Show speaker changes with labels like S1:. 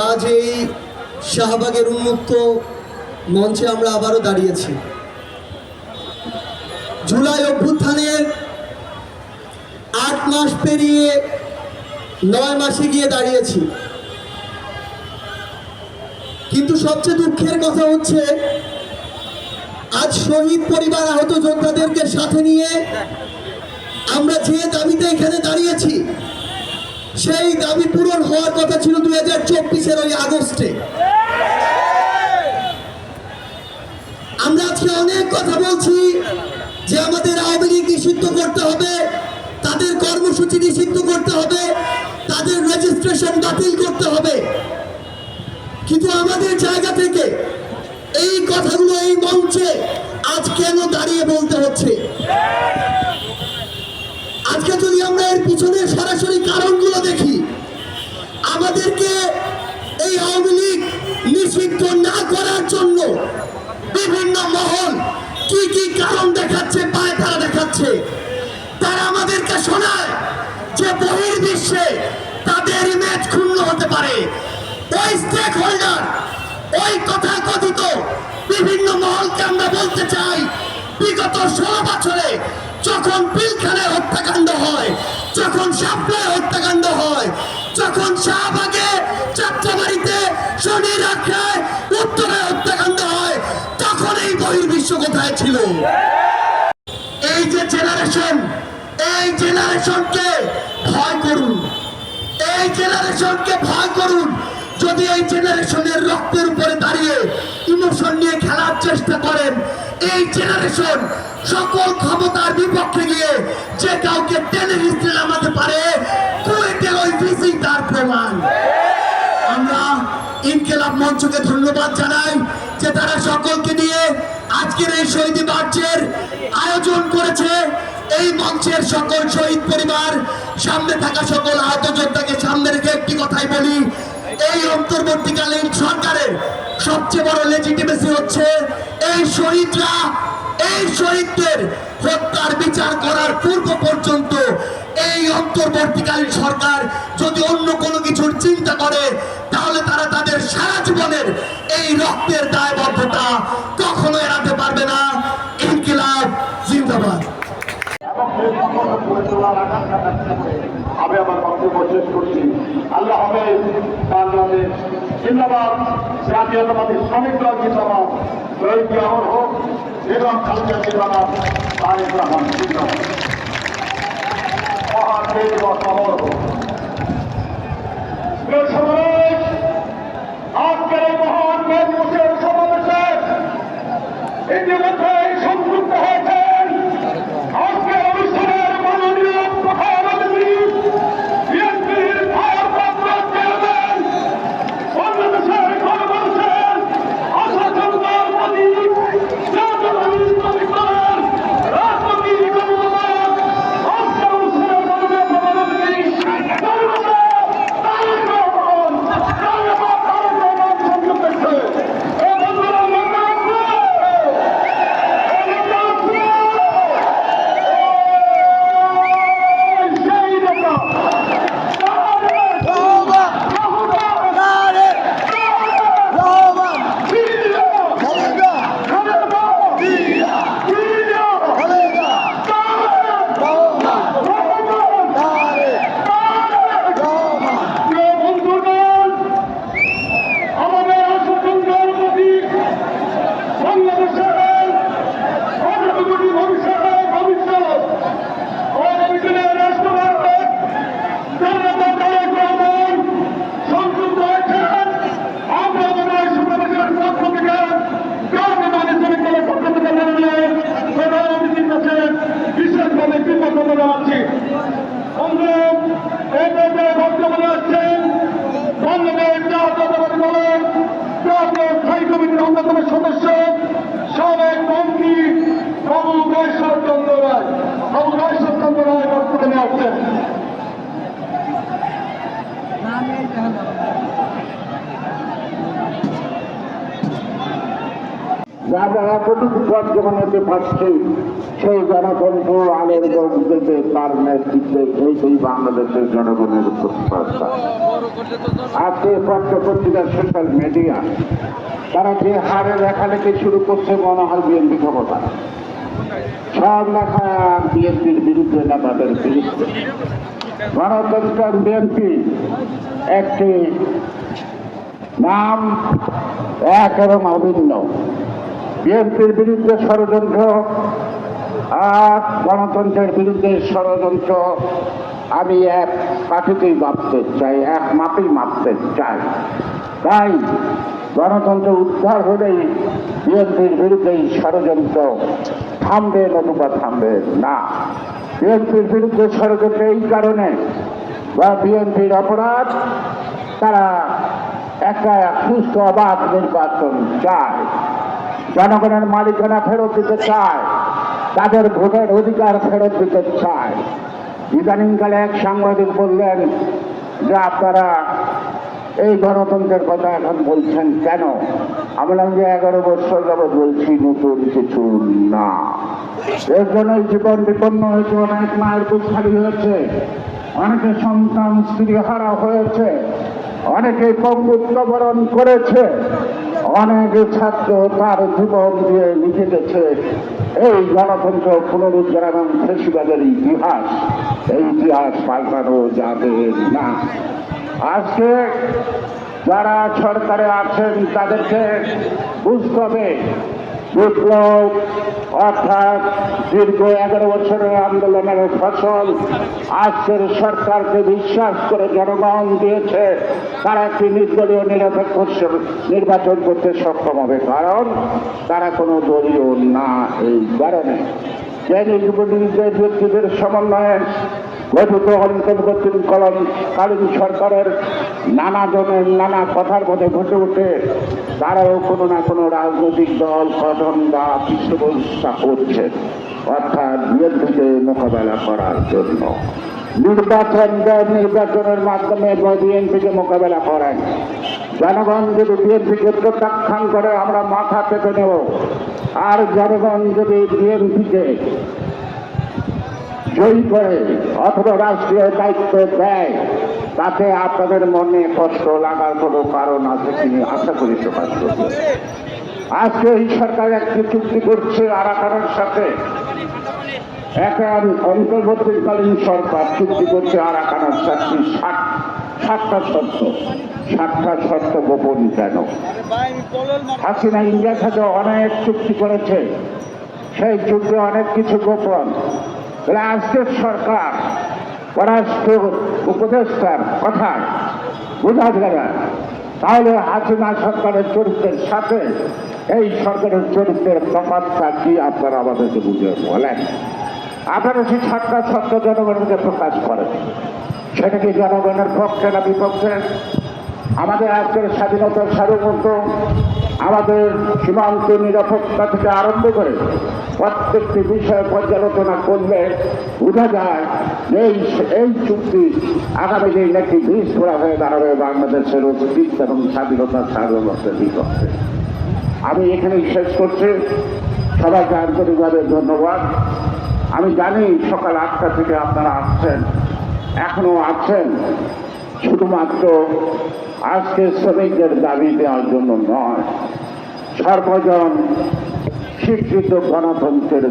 S1: আজ এই শাহবাগের উন্মুক্ত মঞ্চে আমরা আবারও দাঁড়িয়েছি। জুলাই অভ্যুত্থানের 8 মাস পেরিয়ে 9 মাসে গিয়ে দাঁড়িয়েছি। কিন্তু সবচেয়ে দুঃখের কথা হচ্ছে আজ শহীদ পরিবার আহত যোদ্ধাদেরকে সাথে নিয়ে আমরা যে দাবিতে এখানে দাঁড়িয়েছি সেই দাবি পূরণ হওয়ার কথা ছিল 2024-এর ওই আগস্টে। আমরা আজকে অনেক কথা বলছি যে আমাদের আওয়ামী লীগ নিষিদ্ধ করতে হবে, তাদের কর্মসূচি নিষিদ্ধ করতে হবে, তাদের রেজিস্ট্রেশন বাতিল করতে হবে। কিন্তু আমাদের জায়গা থেকে এই কথাগুলো এই মঞ্চে আজ কেন দাঁড়িয়ে বলতে হচ্ছে? আজকে যদি আমরা এর পিছনে সরাসরি কারণগুলো দেখি, আমাদেরকে এই আওয়ামী লীগ নিষিদ্ধ না করার জন্য বিভিন্ন মহল কি কি কারণ দেখাচ্ছে, পায় তারা দেখাচ্ছে। তারা আমাদেরকে শোনায় যে বহির্বিশ্বে তাদের ইমেজ ক্ষুণ্ণ হতে পারে। ওই স্টেক হোল্ডার, ওই কথা কথিত বিভিন্ন মহলকে আমরা বলতে চাই, বিগত 16 বছরে যখন পিলখানায় হত্যাকাণ্ড হয়, যখন শাপলায় হত্যাকাণ্ড হয়, যখন শাহবাগে, যাত্রাবাড়িতে, শনি রাখায়, উত্তরে হত্যাকাণ্ড হয়, তখন এই বহির্বিশ্ব কোথায় ছিল? এই যে জেনারেশন, এই জেনারেশনকে ভয় করুন, এই জেনারেশনকে ভয় করুন। যদি এই জেনারেশনের রক্তের উপরে দাঁড়িয়ে ইমোশন নিয়ে খেলার চেষ্টা করেন, এই জেনারেশন সকল ক্ষমতার বিপক্ষে গিয়ে যে কাউকে টেনে হিস্ট্রি নামাতে পারে, কুয়েটের ওই ভিসি তার প্রমাণ। আমরা ইনকিলাব মঞ্চকে ধন্যবাদ জানাই যে তারা সকলকে নিয়ে আজকের এই শহীদ মার্চের আয়োজন করেছে। এই মঞ্চের সকল শহীদ পরিবার, সামনে থাকা সকল আহত যোদ্ধাকে সামনে রেখে একটি কথাই বলি, এই অন্তর্বর্তীকালীন সরকারের সবচেয়ে বড় লেজিটিমেসি হচ্ছে এই শহীদরা, এই শহীদদের হত্যার বিচার করার পূর্ব পর্যন্ত এই অন্তর্বর্তীকালীন সরকার যদি অন্য কোনো কিছুর চিন্তা করে, তাহলে তারা তাদের সারা জীবনের এই রক্তের দায়বদ্ধতা কখনো এড়াতে পারবে না। ইনকিলাব জিন্দাবাদ।
S2: আমি আমার বক্তব্য শেষ করছি। আল্লাহ হাফেজ। বাংলাদেশ জিন্দাবাদ, জাতীয়তাবাদী শ্রমিক দল জিন্দাবাদ, শহীদ জিয়াউর হোক, বেগম খালেদা জিন্দাবাদ, তারেক রহমান জিন্দাবাদ। মহান দেশ অমর হোক। আজকের এই মহান মেঘমুখের সমাবেশে ইতিমধ্যে সংযুক্ত হয়েছেন আজকের অনুষ্ঠানের মাননীয় প্রধানমন্ত্রী, বিএনপির ভারপ্রাপ্ত চেয়ারম্যান, বাংলাদেশের গণমানুষের আশা-আকাঙ্ক্ষার প্রতীক, জাতীয়তাবাদী শ্রমিক দলের রাজনৈতিক অভিভাবক, আজকের অনুষ্ঠানের মাননীয় প্রধানমন্ত্রী সংযুক্ত হয়েছে। অন্যতম সদস্য সাবেক মন্ত্রী বাবু ঈশ্বরচন্দ্র রায়, বক্তব্য নিয়ে আসছেন। যারা প্রতিপদ জীবনেতে পাচ্ছে সেই জনকণ্ঠ আলের দেবে তার নেতৃত্বে এই বাংলাদেশের জনগণের প্রত্যাশা। আজকে পত্রপত্রিকা সোশ্যাল মিডিয়া তারা যে হারে লেখালেখি শুরু করছে মনে হয় বিএনপি ক্ষমতা, সব লেখা বিএনপির বিরুদ্ধে না তাদের বিরুদ্ধে। গণতন্ত্র বিএনপি একটি নাম এক এবং অভিন্ন। বিএনপির বিরুদ্ধে ষড়যন্ত্র আর গণতন্ত্রের বিরুদ্ধে ষড়যন্ত্র আমি এক কাঠিতেই মাপতে চাই, এক মাপেই মাপতে চাই। তাই গণতন্ত্র উদ্ধার হলেই বিএনপির বিরুদ্ধে এই ষড়যন্ত্র থামবে, নতুবা থামবে না। বিএনপির বিরুদ্ধে ষড়যন্ত্র এই কারণে বা বিএনপির অপরাধ, তারা একটা সুস্থ অবাধ নির্বাচন চায়, জনগণের মালিকানা ফেরত দিতে চায়, তাদের ভোটের অধিকার ফেরত দিতে চায়। ইদানিংকালে এক সাংবাদিক বললেন যে আপনারা এই গণতন্ত্রের কথা এখন বলছেন কেন? আমি বললাম যে 11 বছর যাবৎ বলছি, নতুন কিছু না। এর জন্যই জীবন বিপন্ন হয়েছে, অনেক মায়ের বুক খালি হয়েছে, অনেকে সন্তান স্ত্রী হারা হয়েছে, অনেকে পঙ্গুত্ব বরণ করেছে, অনেক ছাত্র তার জীবন দিয়ে লিখে গেছে এই গণতন্ত্র পুনরুদ্ধার এবং ফেসিবাদের ইতিহাস। এই ইতিহাস পাল্টানো যাবে না। আজকে যারা সরকারে আছেন তাদেরকে বুঝতে হবে বিপ্লব অর্থাৎ দীর্ঘ 11 বছরের আন্দোলনের ফসল আজকের সরকারকে বিশ্বাস করে জনগণ দিয়েছে, তারা একটি নির্দলীয় নিরপেক্ষ নির্বাচন করতে সক্ষম হবে, কারণ তারা কোনো দলীয় না। এই কারণে যে নির্বাচিত ব্যক্তিদের সমন্বয়ে গঠিত অন্তর্বর্তীকালীন সরকারের নানা জনের নানা কথার মধ্যে ঘটে ওঠে, তারাও কোনো না কোনো রাজনৈতিক দল গঠন বা পৃষ্ঠপোষকতা করছে, অর্থাৎ বিএনপিকে মোকাবেলা করার জন্য। নির্বাচনের মাধ্যমে বিএনপিকে মোকাবেলা করেন। জনগণ যদি বিএনপিকে প্রত্যাখ্যান করে আমরা মাথা পেতে নেব, আর জনগণ যদি বিএনপিকে জয়ী করে অথবা রাষ্ট্রীয় দায়িত্ব দেয়, তাতে আপনাদের মনে কষ্ট লাগার কোনো কারণ আছে কিনা আশা করি প্রকাশ করবে। আজকে এই সরকার একটি চুক্তি করছে আরাকানের সাথে, একটা অন্তর্বর্তীকালীন সরকার চুক্তি করছে আরাকানের সাথে 7টা শর্ত। 7টা শর্ত গোপন কেন? হাসিনা ইন্ডিয়ার সাথে অনেক চুক্তি করেছে, সেই চুক্তি অনেক কিছু গোপন। আজকের সরকার পররাষ্ট্র উপদেষ্টার কথায় বোঝা যাবে, তাহলে হাসিনা সরকারের চরিত্রের সাথে এই সরকারের চরিত্রের তফাৎটা কি আপনারা আমাদেরকে বুঝে বলেন। আপনারা সেই 7টা শর্ত জনগণকে প্রকাশ করেন, সেটা কি জনগণের পক্ষে না বিপক্ষে? আমাদের আজকের স্বাধীনতার সার্বভৌমত্ব, আমাদের সীমান্ত নিরাপত্তা থেকে আরম্ভ করে প্রত্যেকটি বিষয়ে পর্যালোচনা করলে বোঝা যায় যে এই চুক্তি আগামী দিন একটি বীজ ফোড়া হয়ে দাঁড়াবে বাংলাদেশের অস্তিত্ব এবং স্বাধীনতার সার্বভৌমত্বের বিপক্ষে। আমি এখানেই শেষ করছি। সবাইকে আন্তরিকভাবে ধন্যবাদ। আমি জানি সকাল 8টা থেকে আপনারা আসছেন, এখনো আছেন, শুধুমাত্র আজকে শ্রমিকদের দাবি দেওয়ার জন্য নয়, সর্বজন স্বীকৃত গণতন্ত্রের